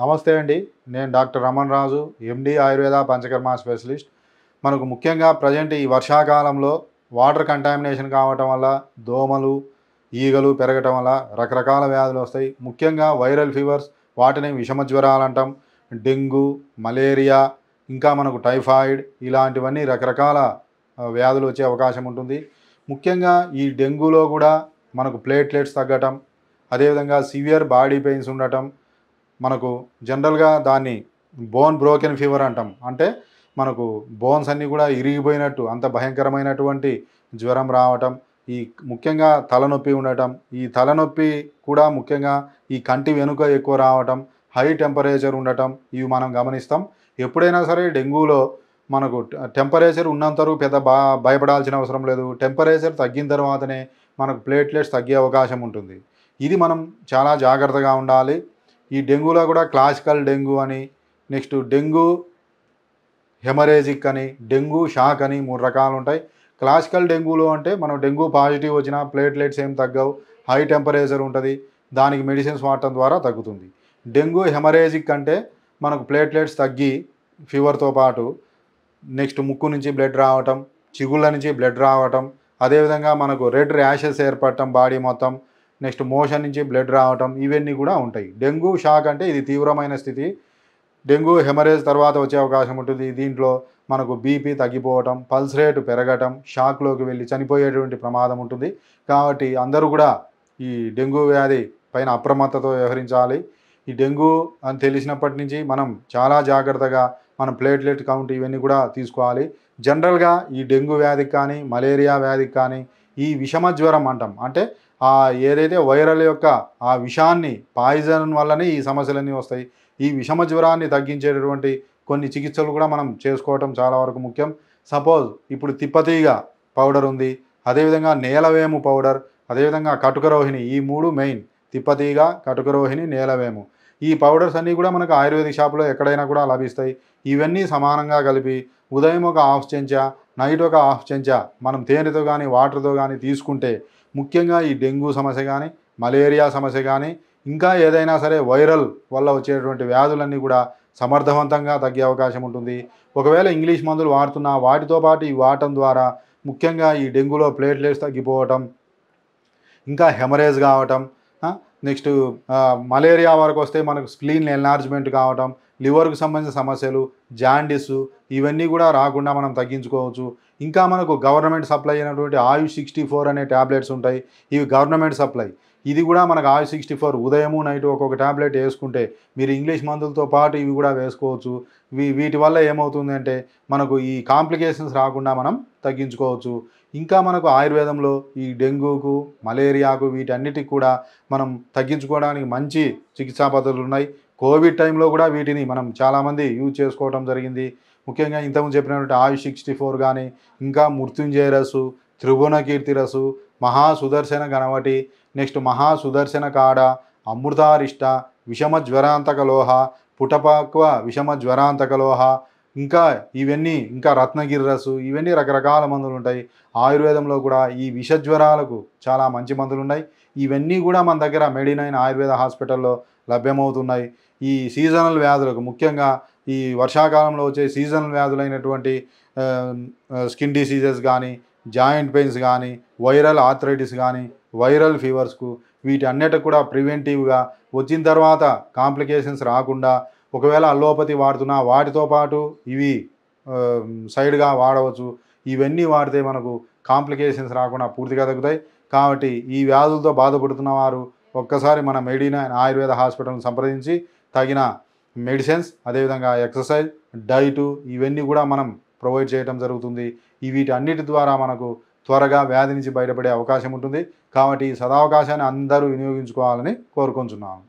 నమస్తే అండి. నేను డాక్టర్ రమణ్ రాజు, ఎండి ఆయుర్వేద పంచకర్మ స్పెషలిస్ట్. మనకు ముఖ్యంగా ప్రజెంట్ ఈ వర్షాకాలంలో వాటర్ కంటామినేషన్ కావటం వల్ల దోమలు, ఈగలు పెరగటం వల్ల రకరకాల వ్యాధులు వస్తాయి. ముఖ్యంగా వైరల్ ఫీవర్స్, వాటిని విషమ జ్వరాలు అంటాం. డెంగ్యూ, మలేరియా, ఇంకా మనకు టైఫాయిడ్ ఇలాంటివన్నీ రకరకాల వ్యాధులు వచ్చే అవకాశం ఉంటుంది. ముఖ్యంగా ఈ డెంగ్యూలో కూడా మనకు ప్లేట్లెట్స్ తగ్గటం, అదేవిధంగా సివియర్ బాడీ పెయిన్స్ ఉండటం, మనకు జనరల్గా దాన్ని బోన్ బ్రోకెన్ ఫీవర్ అంటాం. అంటే మనకు బోన్స్ అన్నీ కూడా ఇరిగిపోయినట్టు అంత భయంకరమైనటువంటి జ్వరం రావటం, ఈ ముఖ్యంగా తలనొప్పి ఉండటం, ఈ తలనొప్పి కూడా ముఖ్యంగా ఈ కంటి వెనుక ఎక్కువ రావటం, హై టెంపరేచర్ ఉండటం ఇవి మనం గమనిస్తాం. ఎప్పుడైనా సరే డెంగ్యూలో మనకు టెంపరేచర్ ఉన్నంతవరకు పెద్ద భయపడాల్సిన అవసరం లేదు. టెంపరేచర్ తగ్గిన తర్వాతనే మనకు ప్లేట్లెట్స్ తగ్గే అవకాశం ఉంటుంది. ఇది మనం చాలా జాగ్రత్తగా ఉండాలి. ఈ డెంగ్యూలో కూడా క్లాసికల్ డెంగ్యూ అని, నెక్స్ట్ డెంగ్యూ హెమరేజిక్ అని, డెంగ్యూ షాక్ అని 3 రకాలు ఉంటాయి. క్లాసికల్ డెంగ్యూలో అంటే మనం డెంగ్యూ పాజిటివ్ వచ్చినా ప్లేట్లెట్స్ ఏం తగ్గవు, హై టెంపరేచర్ ఉంటుంది, దానికి మెడిసిన్స్ వాడటం ద్వారా తగ్గుతుంది. డెంగ్యూ హెమరేజిక్ అంటే మనకు ప్లేట్లెట్స్ తగ్గి ఫీవర్తో పాటు నెక్స్ట్ ముక్కు నుంచి బ్లడ్ రావటం, చిగుళ్ళ నుంచి బ్లడ్ రావటం, అదేవిధంగా మనకు రెడ్ ర్యాషెస్ ఏర్పడటం బాడీ మొత్తం, నెక్స్ట్ మోషన్ నుంచి బ్లడ్ రావటం ఇవన్నీ కూడా ఉంటాయి. డెంగ్యూ షాక్ అంటే ఇది తీవ్రమైన స్థితి. డెంగ్యూ హెమరేజ్ తర్వాత వచ్చే అవకాశం ఉంటుంది. దీంట్లో మనకు బీపీ తగ్గిపోవటం, పల్స్ రేటు పెరగటం, షాక్లోకి వెళ్ళి చనిపోయేటువంటి ప్రమాదం ఉంటుంది. కాబట్టి అందరూ కూడా ఈ డెంగ్యూ వ్యాధి పైన అప్రమత్తతో వ్యవహరించాలి. ఈ డెంగ్యూ అని తెలిసినప్పటి నుంచి మనం చాలా జాగ్రత్తగా మనం ప్లేట్లెట్ కౌంట్ ఇవన్నీ కూడా తీసుకోవాలి. జనరల్గా ఈ డెంగ్యూ వ్యాధికి కానీ, మలేరియా వ్యాధికి కానీ ఈ విషమ జ్వరం అంటాం. అంటే ఏదైతే వైరల్ యొక్క ఆ విషాన్ని పాయిజన్ వల్లనే ఈ సమస్యలన్నీ వస్తాయి. ఈ విషమ జ్వరాన్ని తగ్గించేటటువంటి కొన్ని చికిత్సలు కూడా మనం చేసుకోవటం చాలా వరకు ముఖ్యం. సపోజ్ ఇప్పుడు తిప్పతీగ పౌడర్ ఉంది, అదేవిధంగా నేలవేము పౌడర్, అదేవిధంగా కటుకరోహిణి, ఈ 3 మెయిన్. తిప్పతీగ, కటుకరోహిణి, నేలవేము. ఈ పౌడర్స్ అన్నీ కూడా మనకు ఆయుర్వేదిక్ షాప్లో ఎక్కడైనా కూడా లభిస్తాయి. ఇవన్నీ సమానంగా కలిపి ఉదయం ఒక హాఫ్ చెంచా, నైట్ ఒక హాఫ్ చెంచా మనం తేనెతో కానీ వాటర్తో కానీ తీసుకుంటే ముఖ్యంగా ఈ డెంగ్యూ సమస్య కానీ, మలేరియా సమస్య కానీ, ఇంకా ఏదైనా సరే వైరల్ వల్ల వచ్చేటువంటి వ్యాధులన్నీ కూడా సమర్థవంతంగా తగ్గే అవకాశం ఉంటుంది. ఒకవేళ ఇంగ్లీష్ మందులు వాడుతున్నా వాటితో పాటు ఇవి వాడటం ద్వారా ముఖ్యంగా ఈ డెంగ్యూలో ప్లేట్లెట్స్ తగ్గిపోవటం, ఇంకా హెమరేజ్ కావటం, నెక్స్ట్ మలేరియా వరకు వస్తే మనకు స్ప్లీన్ ఎన్లార్జ్మెంట్ కావటం, లివర్కు సంబంధించిన సమస్యలు, జాండిస్ ఇవన్నీ కూడా రాకుండా మనం తగ్గించుకోవచ్చు. ఇంకా మనకు గవర్నమెంట్ సప్లై అయినటువంటి ఆయుష్ 64 అనే ట్యాబ్లెట్స్ ఉంటాయి. ఇవి గవర్నమెంట్ సప్లై. ఇది కూడా మనకు ఆయుష్ 64 ఉదయము నైట్ ఒక్కొక్క ట్యాబ్లెట్ వేసుకుంటే మీరు ఇంగ్లీష్ మందులతో పాటు ఇవి కూడా వేసుకోవచ్చు. వీటి వల్ల ఏమవుతుందంటే మనకు ఈ కాంప్లికేషన్స్ రాకుండా మనం తగ్గించుకోవచ్చు. ఇంకా మనకు ఆయుర్వేదంలో ఈ డెంగ్యూకు, మలేరియాకు వీటన్నిటికి కూడా మనం తగ్గించుకోవడానికి మంచి చికిత్సా పద్ధతులు ఉన్నాయి. కోవిడ్ టైంలో కూడా వీటిని మనం చాలామంది యూజ్ చేసుకోవడం జరిగింది. ముఖ్యంగా ఇంతకుముందు చెప్పినటువంటి ఆయుష్ 64 కానీ, ఇంకా మృత్యుంజయ రసు, త్రిభువన కీర్తి రసు, మహాసుదర్శన గణవటి, నెక్స్ట్ మహాసుదర్శన కాడ, అమృతారిష్ట, విషమ జ్వరాంతక లోహ, పుటపక్వ విషమ జ్వరాంతక లోహ, ఇంకా రత్నగిరి రసు, ఇవన్నీ రకరకాల మందులు ఉంటాయి. ఆయుర్వేదంలో కూడా ఈ విషజ్వరాలకు చాలా మంచి మందులు ఉన్నాయి. ఇవన్నీ కూడా మన దగ్గర మెడినైన్ ఆయుర్వేద హాస్పిటల్లో లభ్యమవుతున్నాయి. ఈ సీజనల్ వ్యాధులకు ముఖ్యంగా ఈ వర్షాకాలంలో వచ్చే సీజనల్ వ్యాధులైనటువంటి స్కిన్ డిసీజెస్ కానీ, జాయింట్ పెయిన్స్ కానీ, వైరల్ ఆర్థరైటిస్ కానీ, వైరల్ ఫీవర్స్కు వీటి అన్నిటికి కూడా ప్రివెంటివ్గా వచ్చిన తర్వాత కాంప్లికేషన్స్ రాకుండా ఒకవేళ అల్లోపతి వాడుతున్నా వాటితో పాటు ఇవి సైడ్గా వాడవచ్చు. ఇవన్నీ వాడితే మనకు కాంప్లికేషన్స్ రాకుండా పూర్తిగా తగ్గుతాయి. కాబట్టి ఈ వ్యాధులతో బాధపడుతున్న వారు ఒక్కసారి మన మెడినైన్ ఆయుర్వేద హాస్పిటల్ని సంప్రదించి తగిన మెడిసిన్స్, అదేవిధంగా ఎక్సర్సైజ్, డైటు ఇవన్నీ కూడా మనం ప్రొవైడ్ చేయడం జరుగుతుంది. వీటన్నిటి ద్వారా మనకు త్వరగా వ్యాధి నుంచి బయటపడే అవకాశం ఉంటుంది. కాబట్టి ఈ సదావకాశాన్ని అందరూ వినియోగించుకోవాలని కోరుకుంటున్నాను.